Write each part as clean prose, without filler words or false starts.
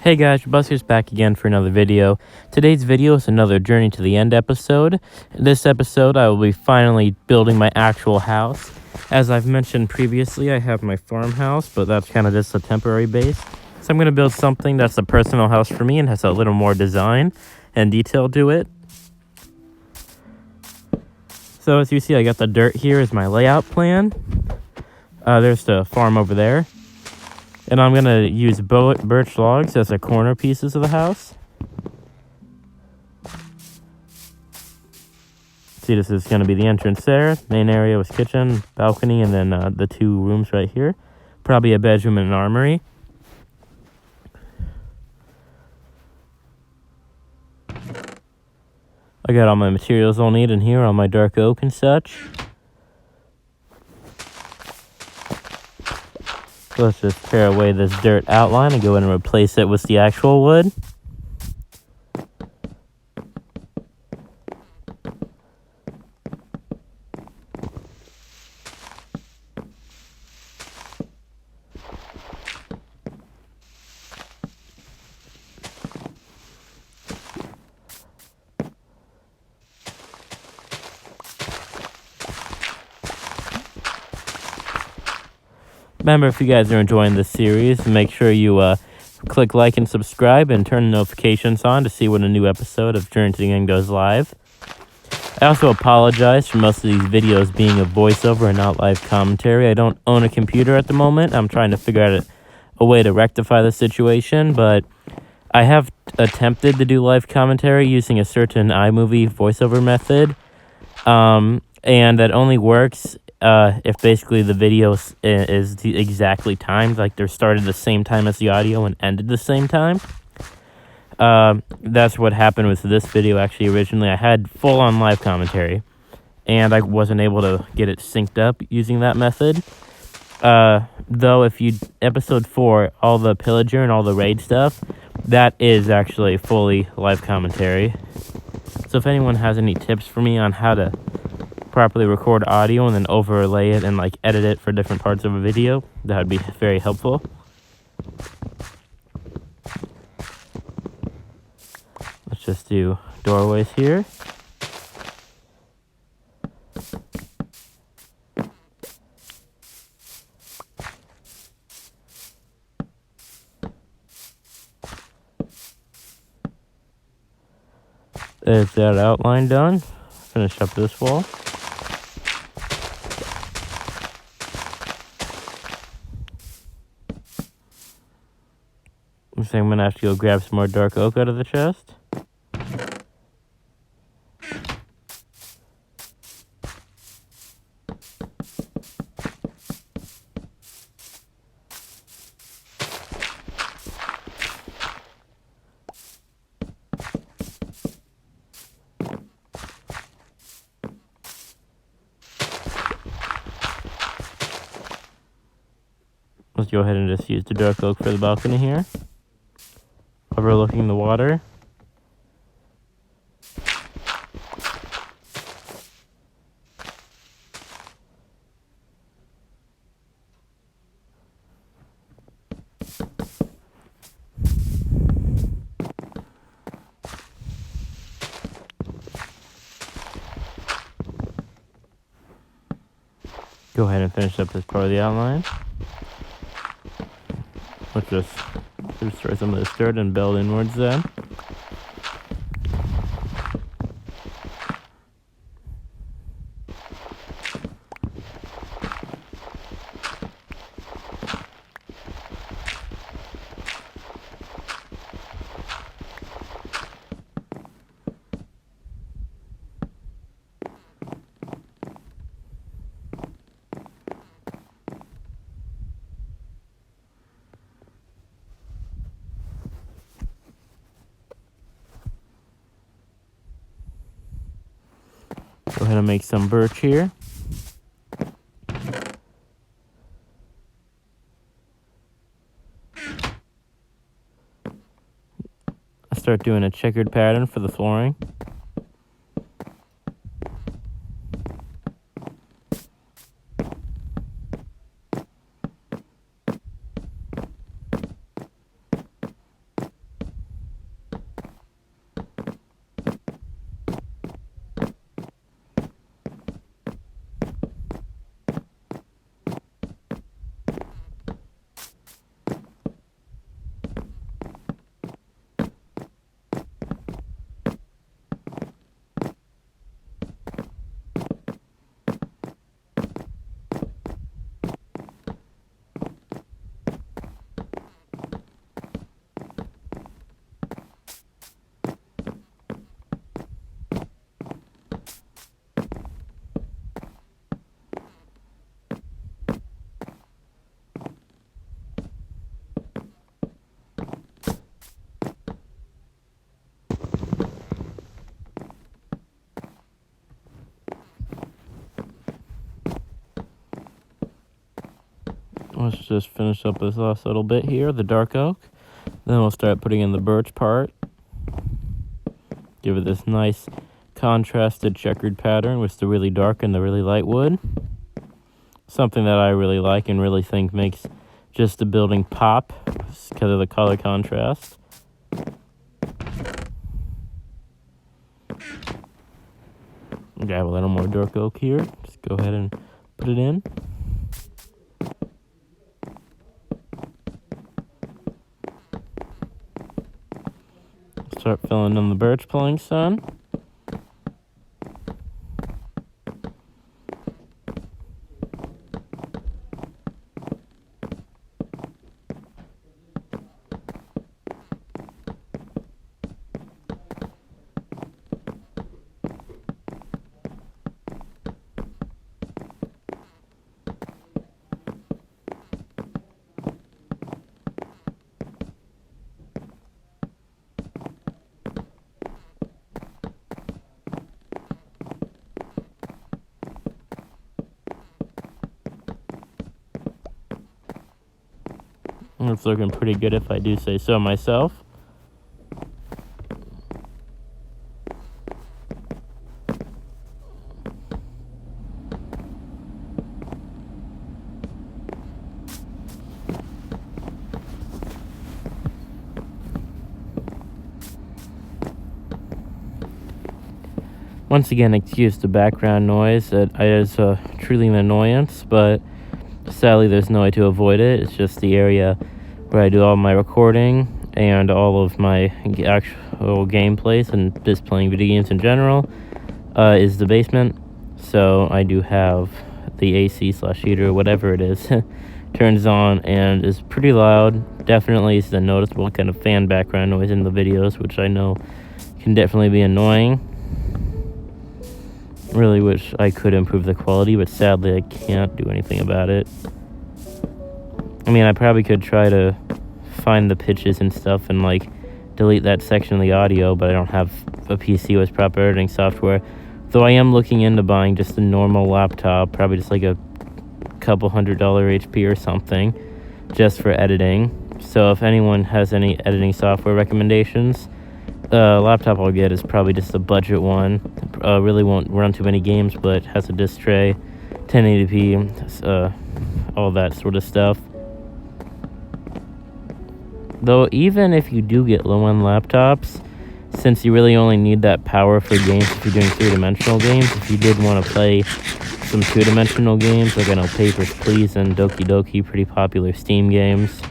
Hey guys, Buster's back again for another video. Today's video is another Journey to the End episode. In this episode, I will be finally building my actual house. As I've mentioned previously, I have my farmhouse, but that's kind of just a temporary base. So I'm going to build something that's a personal house for me and has a little more design and detail to it. So as you see, I got the dirt here as my layout plan. There's the farm over there. And I'm going to use birch logs as the corner pieces of the house. See, this is going to be the entrance there. Main area was kitchen, balcony, and then the two rooms right here. Probably a bedroom and an armory. I got all my materials I'll need in here, all my dark oak and such. So let's just tear away this dirt outline and go in and replace it with the actual wood. Remember, if you guys are enjoying this series, make sure you click like and subscribe and turn notifications on to see when a new episode of Journey to the End goes live. I also apologize for most of these videos being a voiceover and not live commentary. I don't own a computer at the moment. I'm trying to figure out a way to rectify the situation, but I have attempted to do live commentary using a certain iMovie voiceover method, and that only works if basically the video is exactly timed, like they're started the same time as the audio and ended the same time. That's what happened with this video. Actually, originally I had full-on live commentary, and I wasn't able to get it synced up using that method. Though, if you episode 4, all the pillager and all the raid stuff, that is actually fully live commentary. So if anyone has any tips for me on how to properly record audio and then overlay it and like edit it for different parts of a video, that would be very helpful. Let's just do doorways here. There's that outline done. Finish up this wall. I think I'm gonna have to go grab some more dark oak out of the chest. Let's go ahead and just use the dark oak for the balcony here, overlooking the water. Go ahead and finish up this part of the outline. Let's just destroy some of this dirt and build inwards then. Go ahead and make some birch here. I'll start doing a checkered pattern for the flooring. Let's just finish up this last little bit here, the dark oak. Then we'll start putting in the birch part. Give it this nice contrasted checkered pattern with the really dark and the really light wood. Something that I really like and really think makes just the building pop because of the color contrast. Grab a little more dark oak here. Just go ahead and put it in. Start filling in the birch planks then. It's looking pretty good if I do say so myself. Once again, excuse the background noise. It is truly an annoyance, but sadly there's no way to avoid it. It's just the area where I do all my recording and all of my actual gameplays and just playing video games in general is the basement. So I do have the AC/heater, whatever it is, turns on and is pretty loud. Definitely is the noticeable kind of fan background noise in the videos, which I know can definitely be annoying. Really wish I could improve the quality, but sadly I can't do anything about it. I mean, I probably could try to find the pitches and stuff and, like, delete that section of the audio, but I don't have a PC with proper editing software. Though I am looking into buying just a normal laptop, probably just like a couple $100 HP or something, just for editing. So if anyone has any editing software recommendations, laptop I'll get is probably just a budget one. Really won't run too many games, but has a disc tray, 1080p, all that sort of stuff. Though even if you do get low-end laptops, since you really only need that power for games if you're doing three-dimensional games, if you did want to play some two-dimensional games, like I know Papers, Please and Doki Doki, pretty popular Steam games,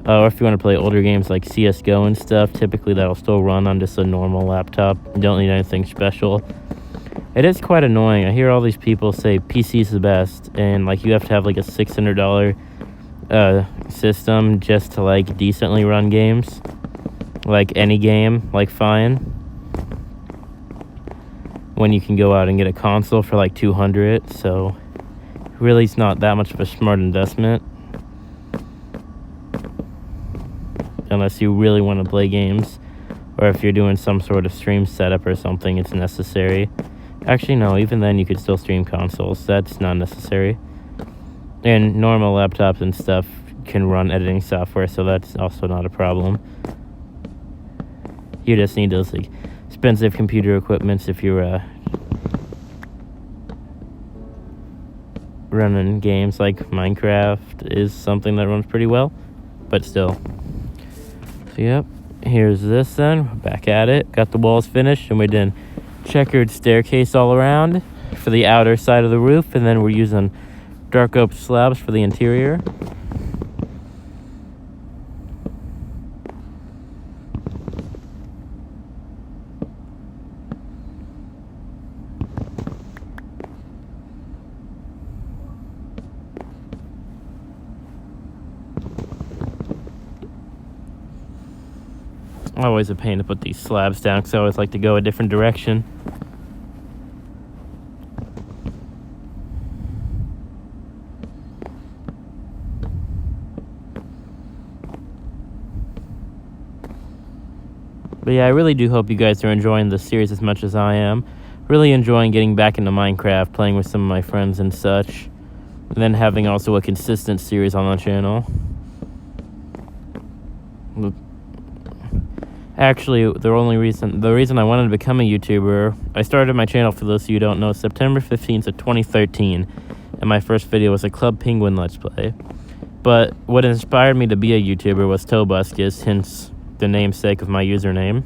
or if you want to play older games like CSGO and stuff, typically that'll still run on just a normal laptop. You don't need anything special. It is quite annoying. I hear all these people say PC's the best, and like you have to have like a $600 system just to like decently run games, like any game, like fine, when you can go out and get a console for like $200. So really it's not that much of a smart investment unless you really want to play games, or if you're doing some sort of stream setup or something, it's necessary. Actually no, even then you could still stream consoles, that's not necessary. And normal laptops and stuff can run editing software, so that's also not a problem. You just need those like expensive computer equipments if you're running games like Minecraft is something that runs pretty well, but still. So yep, here's this then. We're back at it. Got the walls finished, and we did checkered staircase all around for the outer side of the roof, and then we're using dark oak slabs for the interior. Always a pain to put these slabs down because I always like to go a different direction. But yeah, I really do hope you guys are enjoying this series as much as I am. Really enjoying getting back into Minecraft, playing with some of my friends and such. and then having also a consistent series on the channel. Actually, the reason I wanted to become a YouTuber, I started my channel, for those of you who don't know, September 15th of 2013, and my first video was a Club Penguin Let's Play. But what inspired me to be a YouTuber was Tobuscus, hence the namesake of my username.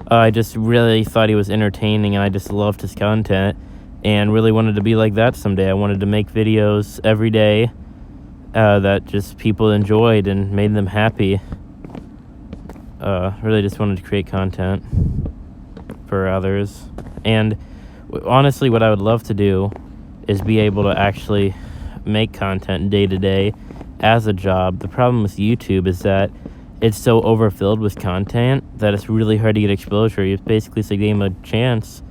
I just really thought he was entertaining, and I just loved his content, and really wanted to be like that someday. I wanted to make videos every day that just people enjoyed and made them happy. Really just wanted to create content for others. And honestly, what I would love to do is be able to actually make content day to day as a job. The problem with YouTube is that it's so overfilled with content that it's really hard to get exposure. You basically say, game a chance,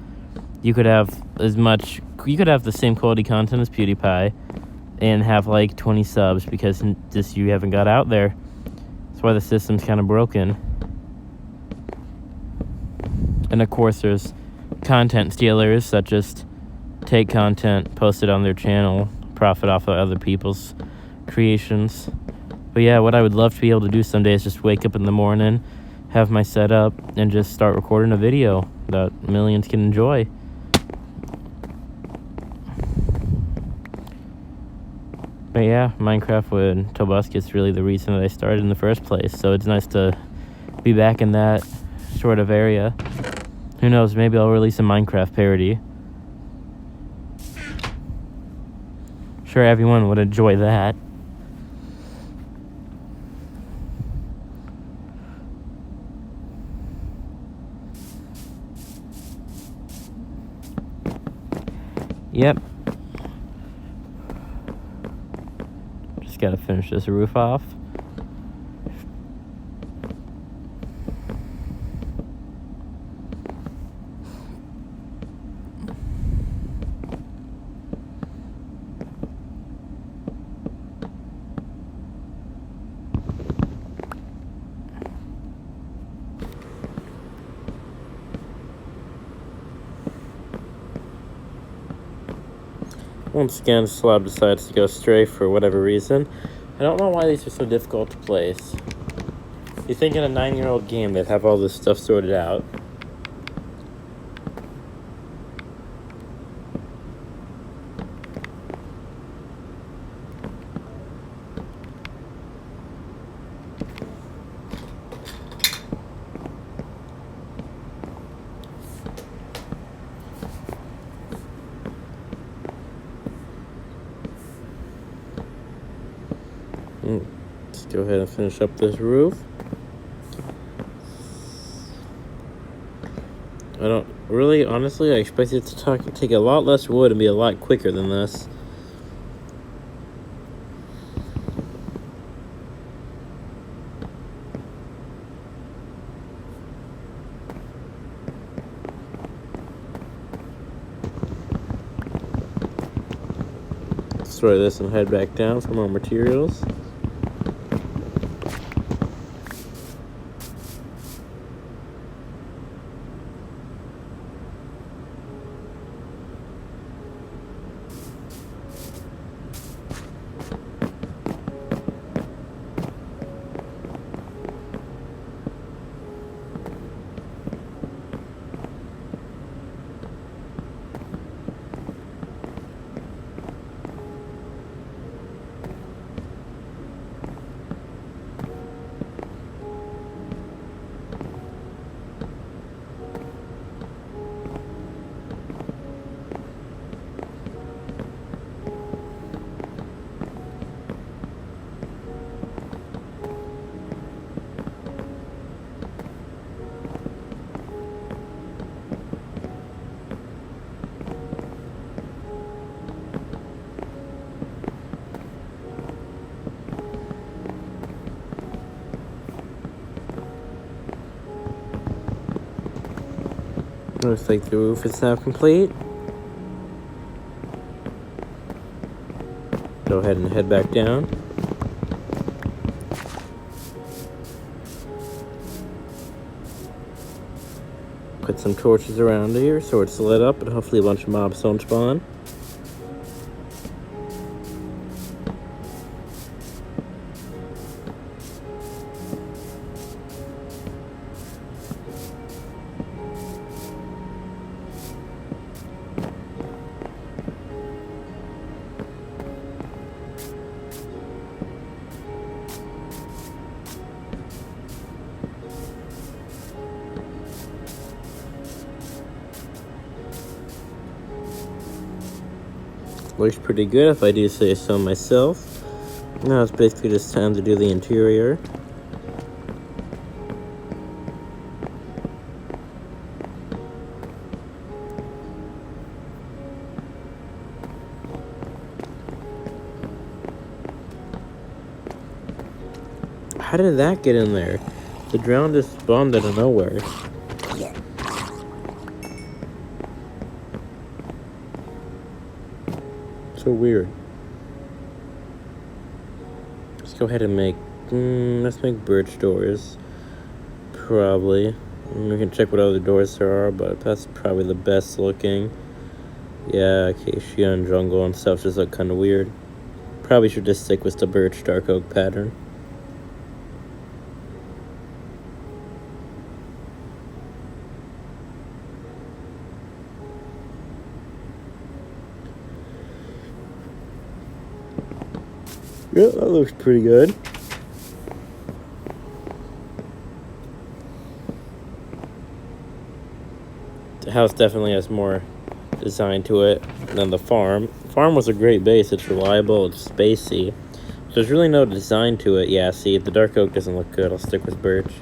you could have the same quality content as PewDiePie and have like 20 subs because just you haven't got out there. That's why the system's kind of broken. And of course, there's content stealers that just take content, post it on their channel, profit off of other people's creations. But yeah, what I would love to be able to do someday is just wake up in the morning, have my setup, and just start recording a video that millions can enjoy. But yeah, Minecraft with Tobuscus is really the reason that I started in the first place, so it's nice to be back in that sort of area. Who knows, maybe I'll release a Minecraft parody. Sure, everyone would enjoy that. Yep. Just gotta finish this roof off. Once again, Slab decides to go stray for whatever reason. I don't know why these are so difficult to place. You think in a 9-year-old game they'd have all this stuff sorted out. Let's go ahead and finish up this roof. Honestly, I expected it to take a lot less wood and be a lot quicker than this. Destroy this and head back down for more materials. Looks like the roof is now complete. Go ahead and head back down. Put some torches around here so it's lit up and hopefully a bunch of mobs don't spawn. Looks pretty good if I do say so myself. Now it's basically just time to do the interior. How did that get in there? The drown just spawned out of nowhere. So weird. Let's go ahead and let's make birch doors. Probably. We can check what other doors there are, but that's probably the best looking. Yeah, acacia and jungle and stuff just look kind of weird. Probably should just stick with the birch dark oak pattern. Yeah, that looks pretty good. The house definitely has more design to it than the farm. The farm was a great base. It's reliable, it's spacey. So there's really no design to it. Yeah, see, the dark oak doesn't look good. I'll stick with birch.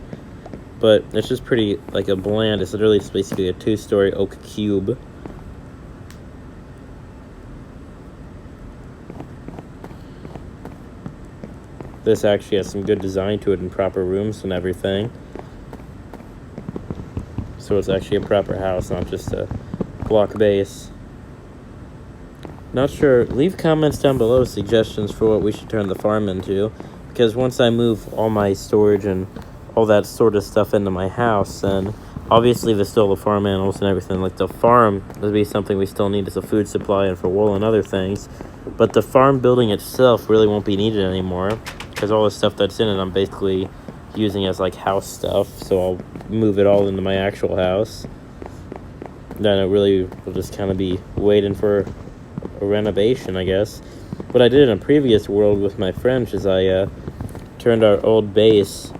But it's just pretty, like a bland. It's literally basically a 2-story oak cube. This actually has some good design to it and proper rooms and everything. So it's actually a proper house, not just a block base. Not sure. Leave comments down below, suggestions for what we should turn the farm into. Because once I move all my storage and all that sort of stuff into my house, then obviously there's still the farm animals and everything. Like the farm would be something we still need as a food supply and for wool and other things. But the farm building itself really won't be needed anymore. Because all the stuff that's in it, I'm basically using as like house stuff. So I'll move it all into my actual house. Then it really will just kind of be waiting for a renovation, I guess. What I did in a previous world with my friends is I turned our old base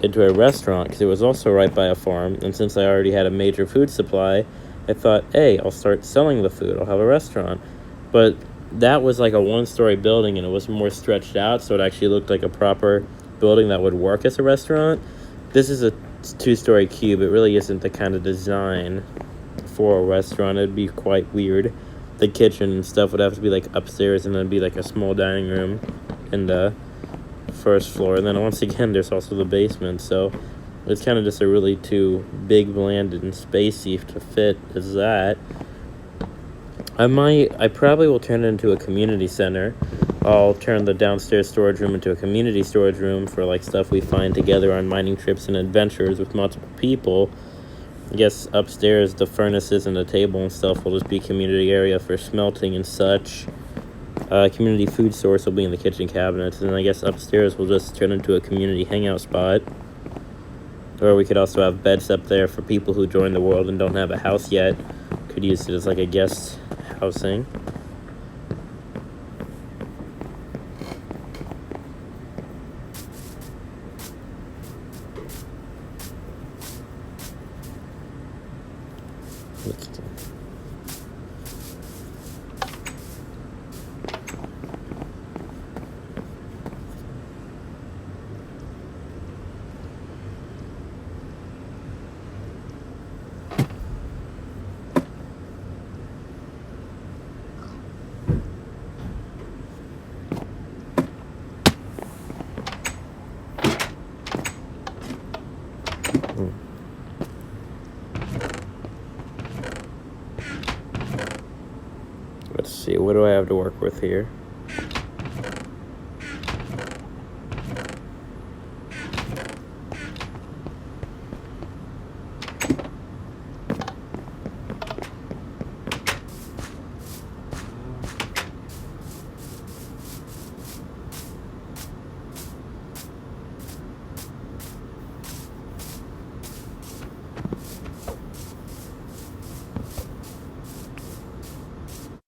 into a restaurant because it was also right by a farm. And since I already had a major food supply, I thought, hey, I'll start selling the food. I'll have a restaurant. But that was like a 1-story building and it was more stretched out, so it actually looked like a proper building that would work as a restaurant. This is a 2-story cube. It really isn't the kind of design for a restaurant. It'd be quite weird. The kitchen and stuff would have to be like upstairs, and then be like a small dining room in the first floor. And then once again, there's also the basement, so it's kind of just a really too big, bland, and spacey to fit as that. I probably will turn it into a community center. I'll turn the downstairs storage room into a community storage room for like stuff we find together on mining trips and adventures with multiple people. I guess upstairs the furnaces and the table and stuff will just be community area for smelting and such. Community food source will be in the kitchen cabinets, and I guess upstairs will just turn into a community hangout spot. Or we could also have beds up there for people who join the world and don't have a house yet. Could use it as like a guest housing. Let's see, what do I have to work with here?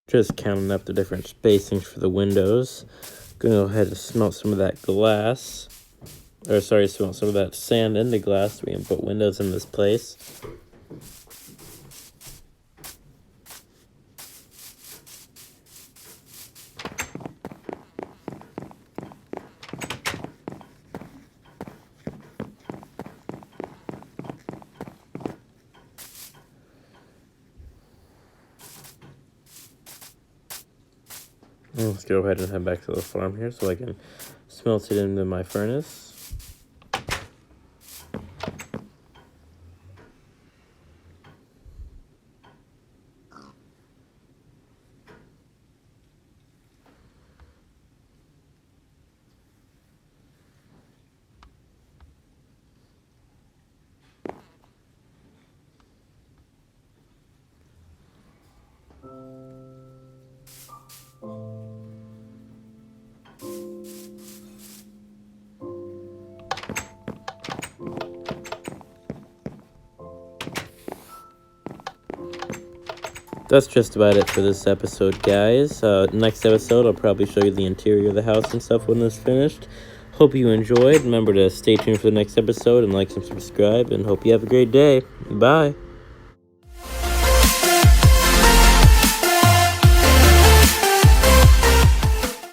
Just counting up the different spacings for the windows. Gonna go ahead and smelt some of that glass. Or sorry, smelt some of that sand into glass so we can put windows in this place. Let's go ahead and head back to the farm here so I can smelt it into my furnace. That's just about it for this episode, guys. Next episode, I'll probably show you the interior of the house and stuff when it's finished. Hope you enjoyed. Remember to stay tuned for the next episode and like and subscribe, and hope you have a great day. Bye.